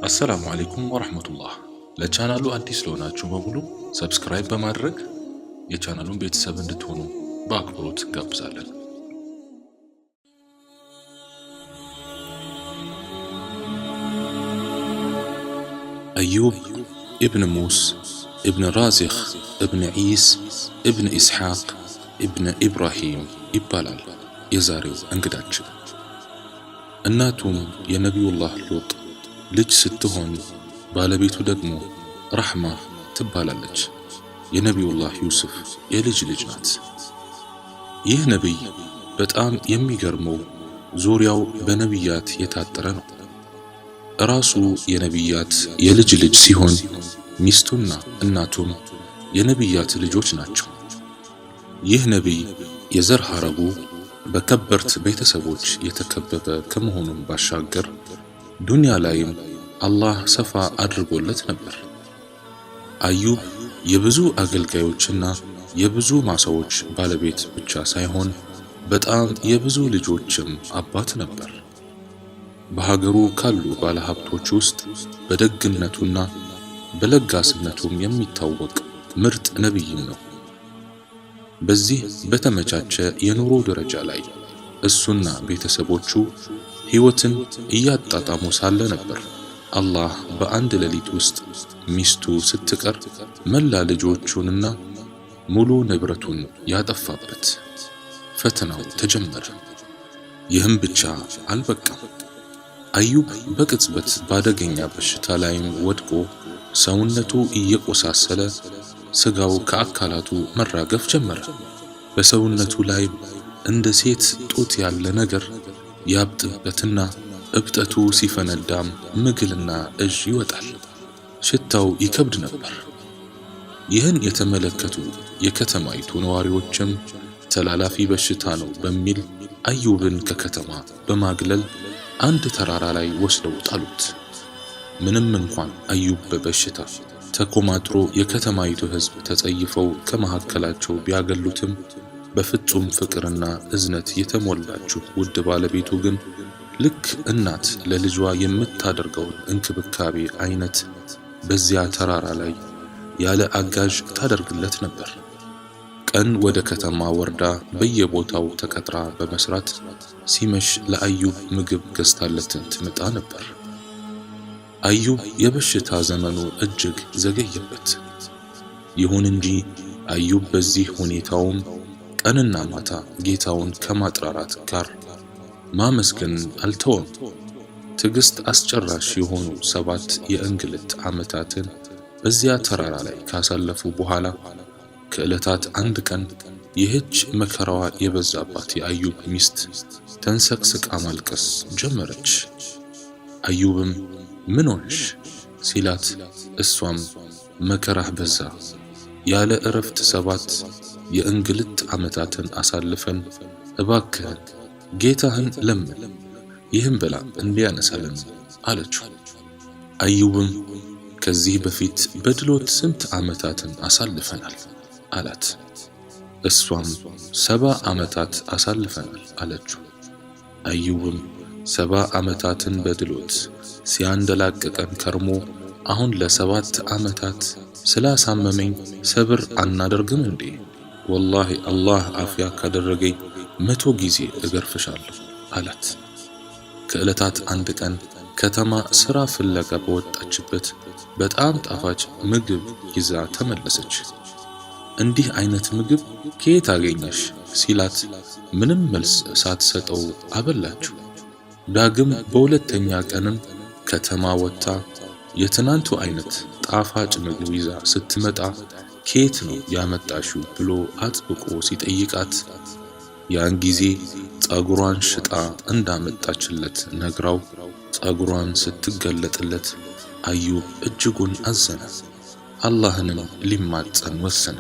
አሰላሙ አለይኩም ወራህመቱላህ። ለቻናሉ አዲስ ለሆናችሁ በሙሉ ሰብስክራይብ በማድረግ የቻናሉን ቤተሰብ እንድትሆኑ በአክብሮት እንጋብዛለን። አዩብ ኢብን ሙስ ኢብን ራዚኽ ኢብን ዒስ ኢብን ኢስሐቅ ኢብን ኢብራሂም ይባላል የዛሬው እንግዳችን። እናቱም የነቢዩላህ ሉጥ ልጅ ስትሆን ባለቤቱ ደግሞ ረሕማ ትባላለች። የነቢዩላህ ዩሱፍ የልጅ ልጅ ናት። ይህ ነቢይ በጣም የሚገርመው ዙሪያው በነቢያት የታጠረ ነው። ራሱ የነቢያት የልጅ ልጅ ሲሆን ሚስቱና እናቱም የነቢያት ልጆች ናቸው። ይህ ነቢይ የዘር ሐረጉ በከበርት ቤተሰቦች የተከበበ ከመሆኑም ባሻገር ዱንያ ላይም አላህ ሰፋ አድርጎለት ነበር። አዩብ የብዙ አገልጋዮችና የብዙ ማሳዎች ባለቤት ብቻ ሳይሆን በጣም የብዙ ልጆችም አባት ነበር። በሀገሩ ካሉ ባለሀብቶች ውስጥ በደግነቱና በለጋስነቱም የሚታወቅ ምርጥ ነቢይም ነው። በዚህ በተመቻቸ የኑሮ ደረጃ ላይ እሱና ቤተሰቦቹ ሕይወትን እያጣጣሙ ሳለ ነበር አላህ በአንድ ሌሊት ውስጥ ሚስቱ ስትቀር መላ ልጆቹንና ሙሉ ንብረቱን ያጠፋበት። ፈተናው ተጀመረ። ይህም ብቻ አልበቃም። አዩብ በቅጽበት ባደገኛ በሽታ ላይም ወድቆ ሰውነቱ እየቆሳሰለ ስጋው ከአካላቱ መራገፍ ጀመረ። በሰውነቱ ላይ እንደ ሴት ጡት ያለ ነገር ያብጥበትና እብጠቱ ሲፈነዳም ምግልና እዥ ይወጣል። ሽታው ይከብድ ነበር። ይህን የተመለከቱ የከተማይቱ ነዋሪዎችም ተላላፊ በሽታ ነው በሚል አዩብን ከከተማ በማግለል አንድ ተራራ ላይ ወስደው ጣሉት። ምንም እንኳን አዩብ በበሽታ ተኮማትሮ የከተማይቱ ሕዝብ ተጸይፈው ከመካከላቸው ቢያገሉትም በፍጹም ፍቅርና እዝነት የተሞላችው ውድ ባለቤቱ ግን ልክ እናት ለልጇ የምታደርገውን እንክብካቤ አይነት በዚያ ተራራ ላይ ያለ አጋዥ ታደርግለት ነበር። ቀን ወደ ከተማ ወርዳ በየቦታው ተቀጥራ በመስራት ሲመሽ ለአዩብ ምግብ ገዝታለት ትመጣ ነበር። አዩብ የበሽታ ዘመኑ እጅግ ዘገየበት። ይሁን እንጂ አዩብ በዚህ ሁኔታውም ቀንና ማታ ጌታውን ከማጥራራት ጋር ማመስገን አልተወም። ትዕግስት አስጨራሽ የሆኑ 7 የእንግልት ዓመታትን በዚያ ተራራ ላይ ካሳለፉ በኋላ ከዕለታት አንድ ቀን ይህች መከራዋ የበዛባት የአዩብ ሚስት ተንሰቅስቃ ማልቀስ ጀመረች። አዩብም ምን ሆንሽ ሲላት፣ እሷም መከራህ በዛ፣ ያለ እረፍት 7 የእንግልት ዓመታትን አሳልፈን እባክህን ጌታህን ለምን ይህን በላ እንዲያነሳልን አለችው። አዩብም ከዚህ በፊት በድሎት ስንት ዓመታትን አሳልፈናል አላት። እሷም 70 ዓመታት አሳልፈናል አለችው። አዩብም 70 ዓመታትን በድሎት ሲያንደላቀቀን ከርሞ አሁን ለ7 ዓመታት ስላሳመመኝ ሰብር አናደርግም እንዴ? ወላሂ አላህ አፍያ ካደረገኝ 100 ጊዜ እገርፍሻለሁ አላት። ከዕለታት አንድ ቀን ከተማ ሥራ ፍለጋ በወጣችበት በጣም ጣፋጭ ምግብ ይዛ ተመለሰች። እንዲህ አይነት ምግብ ከየት አገኘሽ ሲላት ምንም መልስ ሳትሰጠው አበላችው። ዳግም በሁለተኛ ቀንም ከተማ ወጥታ የትናንቱ አይነት ጣፋጭ ምግብ ይዛ ስትመጣ ከየት ነው ያመጣሽው ብሎ አጥብቆ ሲጠይቃት ያን ጊዜ ጸጉሯን ሽጣ እንዳመጣችለት ነግራው ጸጉሯን ስትገለጥለት አዩብ እጅጉን አዘነ። አላህንም ሊማጸን ወሰነ።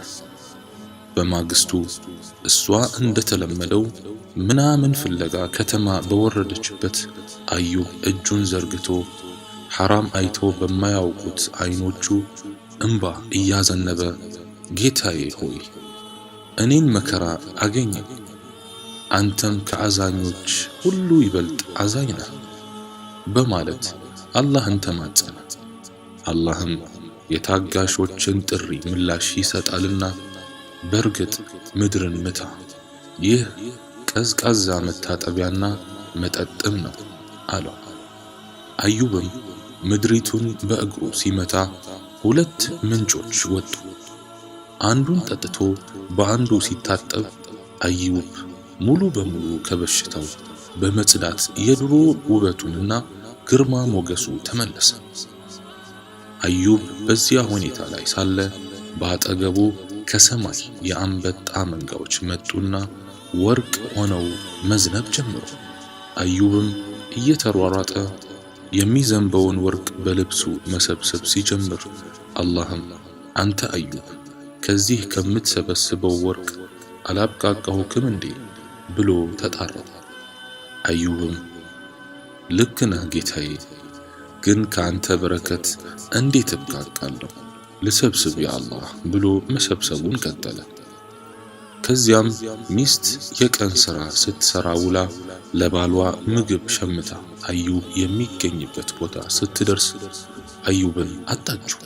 በማግስቱ እሷ እንደተለመደው ምናምን ፍለጋ ከተማ በወረደችበት አዩብ እጁን ዘርግቶ ሐራም አይቶ በማያውቁት አይኖቹ እንባ እያዘነበ ጌታዬ ሆይ እኔን መከራ አገኘኝ፣ አንተም ከአዛኞች ሁሉ ይበልጥ አዛኝ ነህ በማለት አላህን ተማጸነ። አላህም የታጋሾችን ጥሪ ምላሽ ይሰጣልና በርግጥ ምድርን ምታ፣ ይህ ቀዝቃዛ መታጠቢያና መጠጥም ነው አለው። አዩብም ምድሪቱን በእግሩ ሲመታ 2 ምንጮች ወጡ። አንዱን ጠጥቶ በአንዱ ሲታጠብ አዩብ ሙሉ በሙሉ ከበሽታው በመጽዳት የድሮ ውበቱንና ግርማ ሞገሱ ተመለሰ። አዩብ በዚያ ሁኔታ ላይ ሳለ በአጠገቡ ከሰማይ የአንበጣ መንጋዎች መጡና ወርቅ ሆነው መዝነብ ጀመሩ። አዩብም እየተሯሯጠ የሚዘንበውን ወርቅ በልብሱ መሰብሰብ ሲጀምር አላህም አንተ አዩብ ከዚህ ከምትሰበስበው ወርቅ አላብቃቃሁክም እንዴ ብሎ ተጣራ። አዩብም ልክ ነህ ጌታዬ፣ ግን ከአንተ በረከት እንዴት እብቃቃለሁ? ልሰብስብ ያአላህ ብሎ መሰብሰቡን ቀጠለ። ከዚያም ሚስት የቀን ሥራ ስትሰራ ውላ ለባሏ ምግብ ሸምታ አዩብ የሚገኝበት ቦታ ስትደርስ አዩብን አጣችው።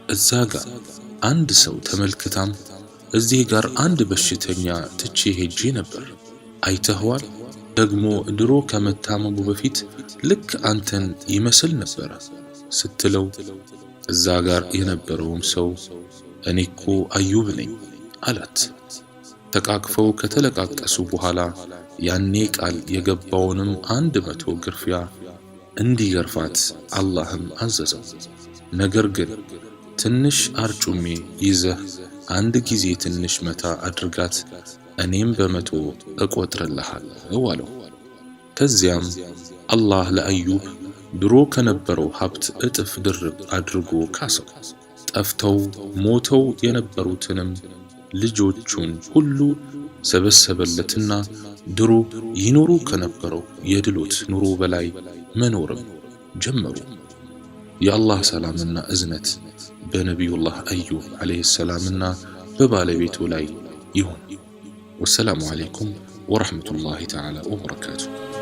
እዛ ጋር አንድ ሰው ተመልክታም እዚህ ጋር አንድ በሽተኛ ትቼ ሄጄ ነበር፣ አይተኸዋል? ደግሞ ድሮ ከመታመሙ በፊት ልክ አንተን ይመስል ነበር ስትለው እዛ ጋር የነበረውም ሰው እኔኮ አዩብ ነኝ አላት። ተቃቅፈው ከተለቃቀሱ በኋላ ያኔ ቃል የገባውንም 100 ግርፊያ እንዲገርፋት አላህም አዘዘው። ነገር ግን ትንሽ አርጩሜ ይዘህ አንድ ጊዜ ትንሽ መታ አድርጋት፣ እኔም በ100 እቆጥርልሃለሁ አለው። ከዚያም አላህ ለአዩብ ድሮ ከነበረው ሀብት እጥፍ ድርብ አድርጎ ካሰው። ጠፍተው ሞተው የነበሩትንም ልጆቹን ሁሉ ሰበሰበለትና ድሮ ይኖሩ ከነበረው የድሎት ኑሮ በላይ መኖርም ጀመሩ። የአላህ ሰላምና እዝነት በነቢዩላህ አዩብ ዓለይሂ ሰላምና በባለቤቱ ላይ ይሁን። ወሰላሙ ዓለይኩም ወረሕመቱላሂ ተዓላ ወበረካቱሁ።